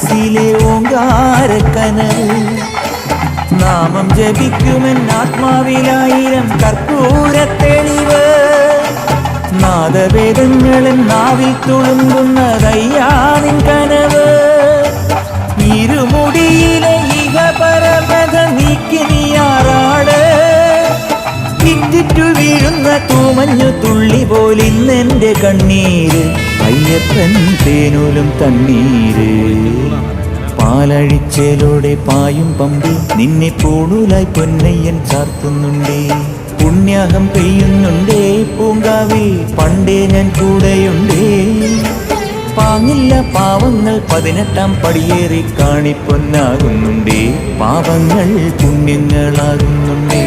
മനസ്സിലെ ഓങ്കാരക്കനവ്. നാമം ജപിക്കുമെൻ ആത്മാവിലായിരം കർപ്പൂരത്തെളിവ്. നാദവേദങ്ങളും നാവിൽ തുളുമ്പുന്നതയ്യാ നിൻ കനവ്. ഇരുമുടിയിലെ ഇഹപരമത നീക്കി നീയാറാട്. ഇറ്റിറ്റു വീഴുന്ന തൂമഞ്ഞു തുള്ളി പോലിന്നെന്റെ കണ്ണീര്. അയ്യപ്പൻ തേനൂലും തണ്ണീര്. പാലഴിച്ചേലോടെ പായും പമ്പി നിന്നെ പൂണൂലായി പൊന്നയ്യൻ ചാർത്തുന്നുണ്ടേ. പുണ്യാഹം പെയ്യുന്നുണ്ടേ പൂങ്കാവിൽ പണ്ടേ ഞാൻ കൂടെയുണ്ടേ. പാങ്ങില്ല പാവങ്ങൾ 18-ാം പടിയേറി കാണിപ്പൊന്നാകുന്നുണ്ടേ. പാപങ്ങൾ പുണ്യങ്ങളാകുന്നുണ്ടേ.